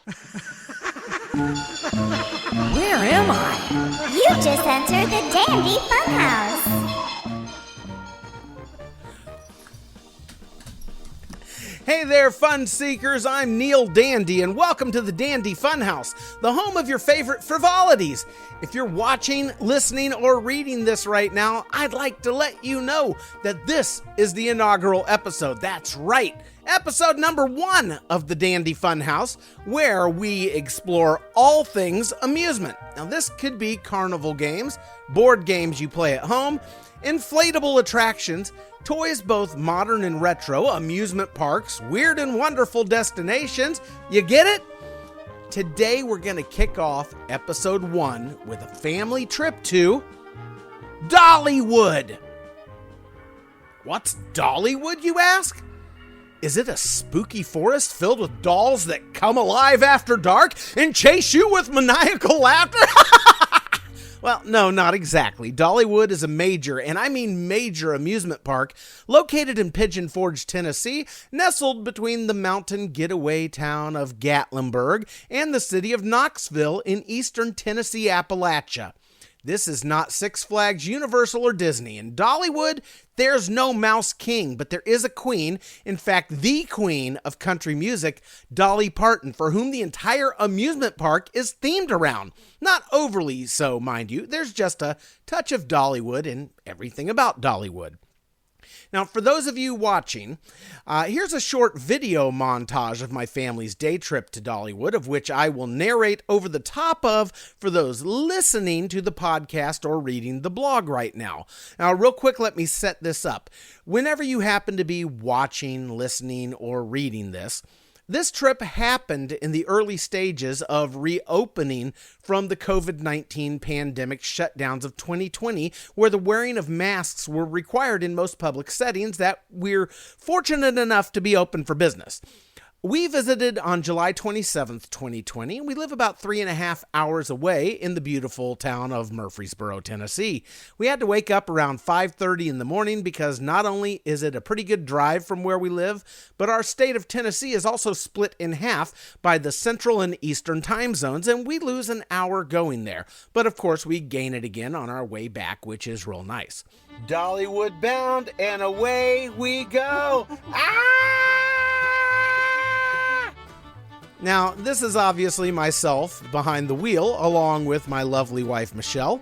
Where am I? You just entered the Dandy Funhouse. Hey there, fun seekers. I'm Neil Dandy, and welcome to the Dandy Funhouse, the home of your favorite frivolities. If you're watching, listening, or reading this right now, I'd like to let you know that this is the inaugural episode. That's right, episode number 1 of the Dandy Funhouse, where we explore all things amusement. Now, this could be carnival games, board games you play at home, inflatable attractions, toys both modern and retro, amusement parks, weird and wonderful destinations. You get it? Today we're going to kick off episode 1 with a family trip to Dollywood. What's Dollywood, you ask? Is it a spooky forest filled with dolls that come alive after dark and chase you with maniacal laughter? Well, no, not exactly. Dollywood is a major, and I mean major, amusement park located in Pigeon Forge, Tennessee, nestled between the mountain getaway town of Gatlinburg and the city of Knoxville in eastern Tennessee, Appalachia. This is not Six Flags, Universal, or Disney. In Dollywood, there's no Mouse King, but there is a queen. In fact, the queen of country music, Dolly Parton, for whom the entire amusement park is themed around. Not overly so, mind you. There's just a touch of Dollywood in everything about Dollywood. Now, for those of you watching, here's a short video montage of my family's day trip to Dollywood, of which I will narrate over the top of for those listening to the podcast or reading the blog right now. Now, real quick, let me set this up. Whenever you happen to be watching, listening, or reading this trip happened in the early stages of reopening from the COVID-19 pandemic shutdowns of 2020, where the wearing of masks were required in most public settings that we're fortunate enough to be open for business. We visited on July 27th, 2020, and we live about 3.5 hours away in the beautiful town of Murfreesboro, Tennessee. We had to wake up around 5:30 in the morning because not only is it a pretty good drive from where we live, but our state of Tennessee is also split in half by the central and eastern time zones, and we lose an hour going there. But of course, we gain it again on our way back, which is real nice. Dollywood bound, and away we go. Now, this is obviously myself behind the wheel, along with my lovely wife, Michelle,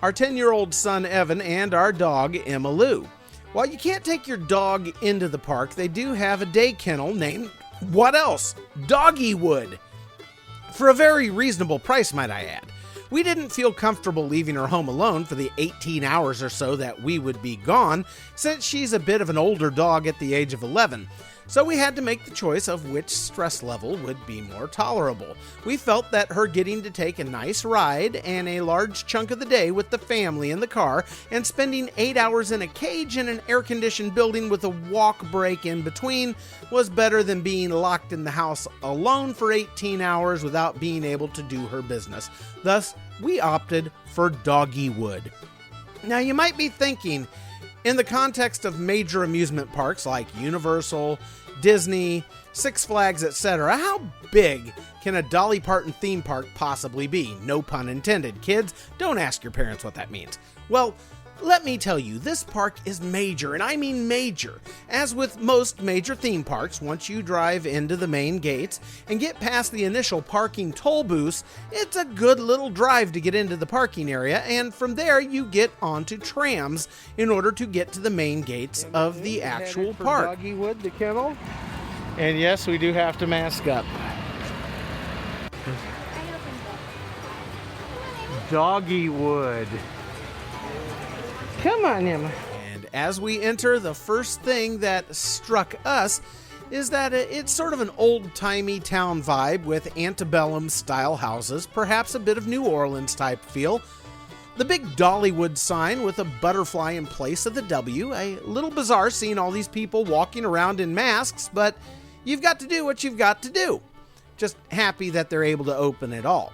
our 10-year-old son, Evan, and our dog, Emma Lou. While you can't take your dog into the park, they do have a day kennel named, what else? Doggywood. For a very reasonable price, might I add. We didn't feel comfortable leaving her home alone for the 18 hours or so that we would be gone, since she's a bit of an older dog at the age of 11. So we had to make the choice of which stress level would be more tolerable. We felt that her getting to take a nice ride and a large chunk of the day with the family in the car and spending 8 hours in a cage in an air-conditioned building with a walk break in between was better than being locked in the house alone for 18 hours without being able to do her business. Thus, we opted for Doggywood. Now, you might be thinking, in the context of major amusement parks like Universal, Disney, Six Flags, etc., how big can a Dolly Parton theme park possibly be? No pun intended. Kids, don't ask your parents what that means. Well, let me tell you, this park is major, and I mean major. As with most major theme parks, once you drive into the main gates and get past the initial parking toll booths, it's a good little drive to get into the parking area, and from there you get onto trams in order to get to the main gates of the actual park. Doggywood, the kennel. And yes, we do have to mask up. Doggywood. Come on, Emma. And as we enter, the first thing that struck us is that it's sort of an old-timey town vibe with antebellum-style houses, perhaps a bit of New Orleans-type feel. The big Dollywood sign with a butterfly in place of the W. A little bizarre seeing all these people walking around in masks, but you've got to do what you've got to do. Just happy that they're able to open it all.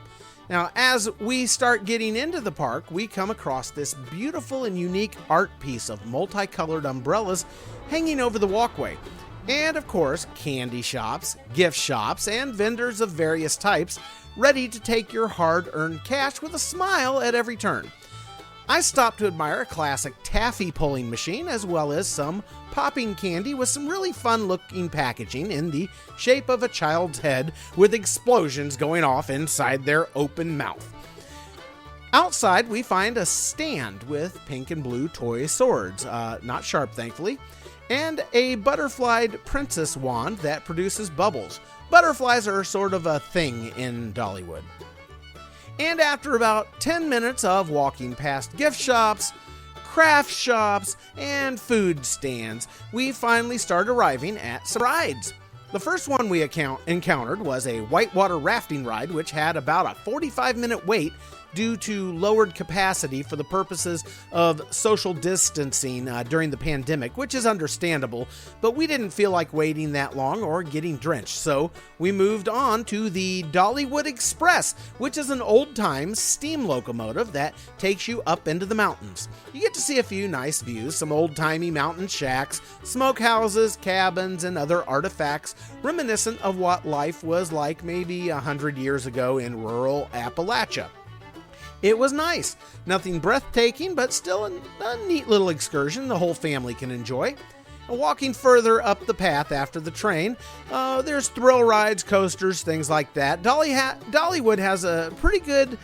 Now, as we start getting into the park, we come across this beautiful and unique art piece of multicolored umbrellas hanging over the walkway. And of course, candy shops, gift shops, and vendors of various types ready to take your hard-earned cash with a smile at every turn. I stopped to admire a classic taffy pulling machine as well as some popping candy with some really fun-looking packaging in the shape of a child's head with explosions going off inside their open mouth. Outside, we find a stand with pink and blue toy swords, not sharp thankfully, and a butterflied princess wand that produces bubbles. Butterflies are sort of a thing in Dollywood. And after about 10 minutes of walking past gift shops, craft shops, and food stands, we finally start arriving at some rides. The first one we encountered was a whitewater rafting ride, which had about a 45-minute wait due to lowered capacity for the purposes of social distancing during the pandemic, which is understandable, but we didn't feel like waiting that long or getting drenched, so we moved on to the Dollywood Express, which is an old-time steam locomotive that takes you up into the mountains. You get to see a few nice views, some old-timey mountain shacks, smokehouses, cabins, and other artifacts reminiscent of what life was like maybe 100 years ago in rural Appalachia. It was nice. Nothing breathtaking, but still a neat little excursion the whole family can enjoy. Walking further up the path after the train, there's thrill rides, coasters, things like that. Dollywood has a pretty good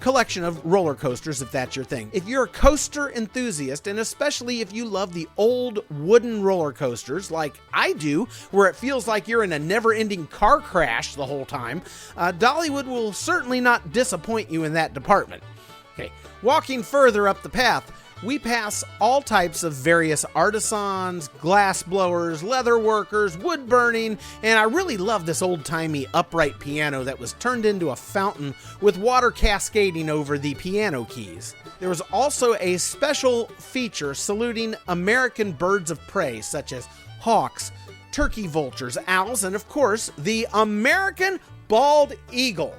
collection of roller coasters, if that's your thing. If you're a coaster enthusiast, and especially if you love the old wooden roller coasters like I do, where it feels like you're in a never-ending car crash the whole time, Dollywood will certainly not disappoint you in that department. Okay, walking further up the path, we pass all types of various artisans, glass blowers, leather workers, wood burning, and I really love this old-timey upright piano that was turned into a fountain with water cascading over the piano keys. There was also a special feature saluting American birds of prey such as hawks, turkey vultures, owls, and of course, the American bald eagle.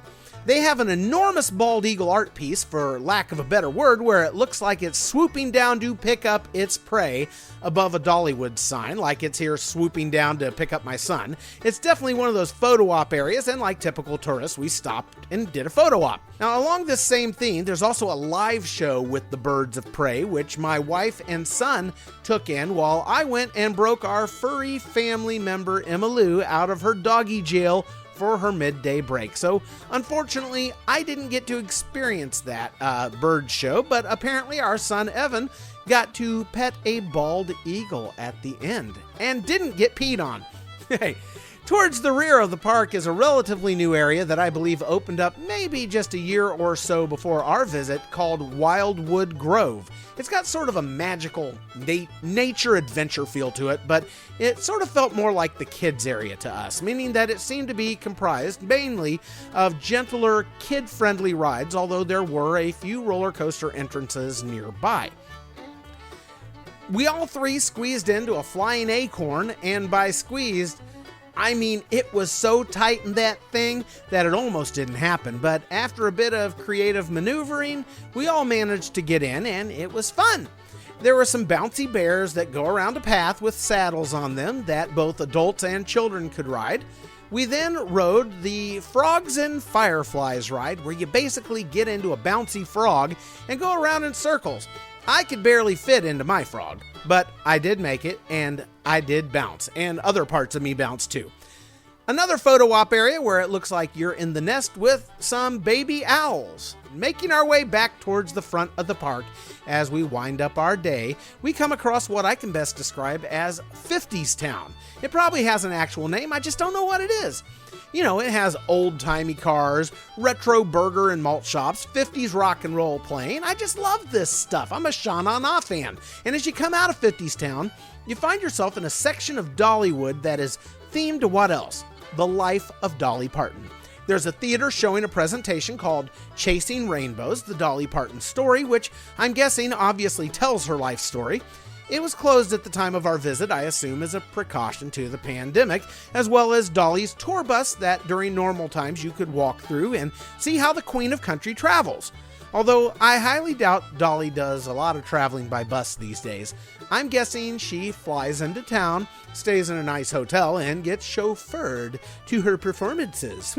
They have an enormous bald eagle art piece, for lack of a better word, where it looks like it's swooping down to pick up its prey above a Dollywood sign, like it's here swooping down to pick up my son. It's definitely one of those photo op areas, and like typical tourists, we stopped and did a photo op. Now, along this same theme, there's also a live show with the birds of prey, which my wife and son took in while I went and broke our furry family member Emma Lou out of her doggy jail for her midday break. So unfortunately, I didn't get to experience that bird show, but apparently our son Evan got to pet a bald eagle at the end and didn't get peed on. Hey, towards the rear of the park is a relatively new area that I believe opened up maybe just a year or so before our visit, called Wildwood Grove. It's got sort of a magical nature adventure feel to it, but it sort of felt more like the kids area to us, meaning that it seemed to be comprised mainly of gentler, kid-friendly rides, although there were a few roller coaster entrances nearby. We all three squeezed into a flying acorn, and by squeezed, I mean, it was so tight in that thing that it almost didn't happen, but after a bit of creative maneuvering, we all managed to get in, and it was fun. There were some bouncy bears that go around a path with saddles on them that both adults and children could ride. We then rode the Frogs and Fireflies ride, where you basically get into a bouncy frog and go around in circles. I could barely fit into my frog, but I did make it, and I did bounce, and other parts of me bounced too. Another photo op area where it looks like you're in the nest with some baby owls. Making our way back towards the front of the park as we wind up our day, we come across what I can best describe as 50s Town. It probably has an actual name, I just don't know what it is. You know, it has old-timey cars, retro burger and malt shops, 50s rock and roll playing. I just love this stuff. I'm a Sha Na Na fan. And as you come out of 50s Town, you find yourself in a section of Dollywood that is themed to what else? The life of Dolly Parton. There's a theater showing a presentation called Chasing Rainbows, the Dolly Parton story, which I'm guessing obviously tells her life story. It was closed at the time of our visit, I assume as a precaution to the pandemic, as well as Dolly's tour bus that during normal times you could walk through and see how the Queen of Country travels. Although I highly doubt Dolly does a lot of traveling by bus these days. I'm guessing she flies into town, stays in a nice hotel, and gets chauffeured to her performances.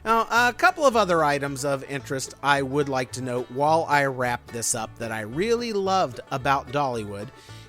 Now, a couple of other items of interest I would like to note while I wrap this up that I really loved about Dollywood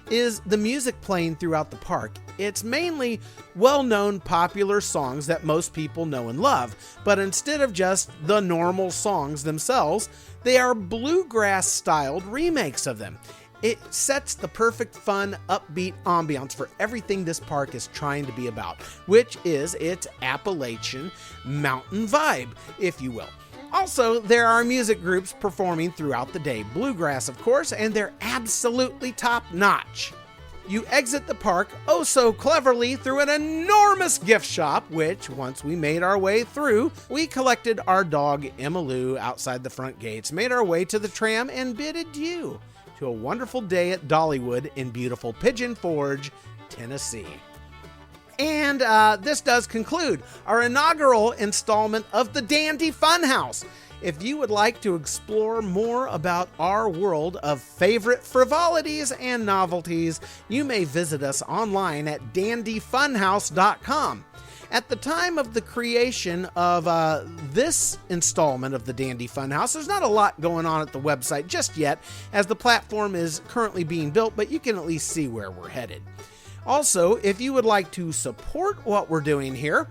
is the music playing throughout the park. It's mainly well-known popular songs that most people know and love, but instead of just the normal songs themselves, they are bluegrass-styled remakes of them. It sets the perfect fun, upbeat ambiance for everything this park is trying to be about, which is its Appalachian mountain vibe, if you will. Also, there are music groups performing throughout the day, bluegrass of course, and they're absolutely top-notch. You exit the park oh so cleverly through an enormous gift shop, which, once we made our way through, we collected our dog Emma Lou outside the front gates, made our way to the tram, and bid adieu to a wonderful day at Dollywood in beautiful Pigeon Forge, Tennessee. And this does conclude our inaugural installment of the Dandy Funhouse. If you would like to explore more about our world of favorite frivolities and novelties, you may visit us online at dandyfunhouse.com. At the time of the creation of this installment of the Dandy Funhouse, there's not a lot going on at the website just yet, as the platform is currently being built, but you can at least see where we're headed. Also, if you would like to support what we're doing here,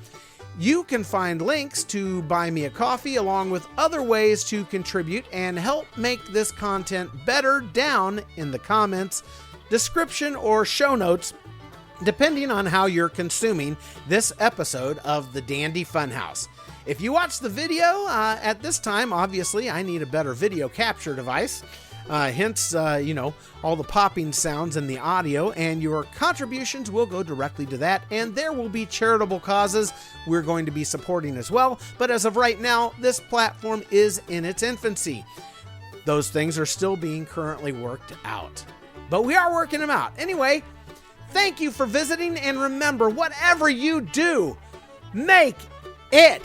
you can find links to buy me a coffee along with other ways to contribute and help make this content better down in the comments, description, or show notes, depending on how you're consuming this episode of the Dandy Funhouse. If you watch the video at this time, obviously I need a better video capture device. Hence, all the popping sounds and the audio, and your contributions will go directly to that, and there will be charitable causes we're going to be supporting as well, but as of right now, this platform is in its infancy. Those things are still being currently worked out, but we are working them out. Anyway, thank you for visiting, and remember, whatever you do, make it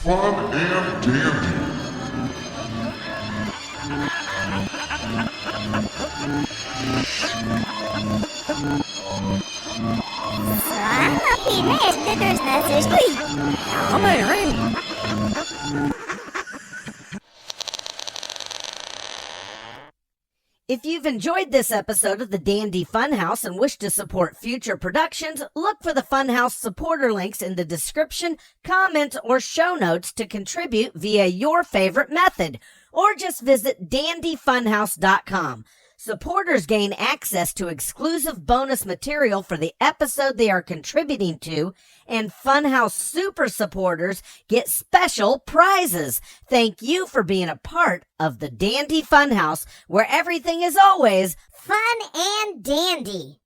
fun and dandy. If you've enjoyed this episode of the Dandy Funhouse and wish to support future productions, look for the Funhouse supporter links in the description, comments, or show notes to contribute via your favorite method, or just visit dandyfunhouse.com. Supporters gain access to exclusive bonus material for the episode they are contributing to, and Funhouse Super supporters get special prizes. Thank you for being a part of the Dandy Funhouse, where everything is always Fun and dandy.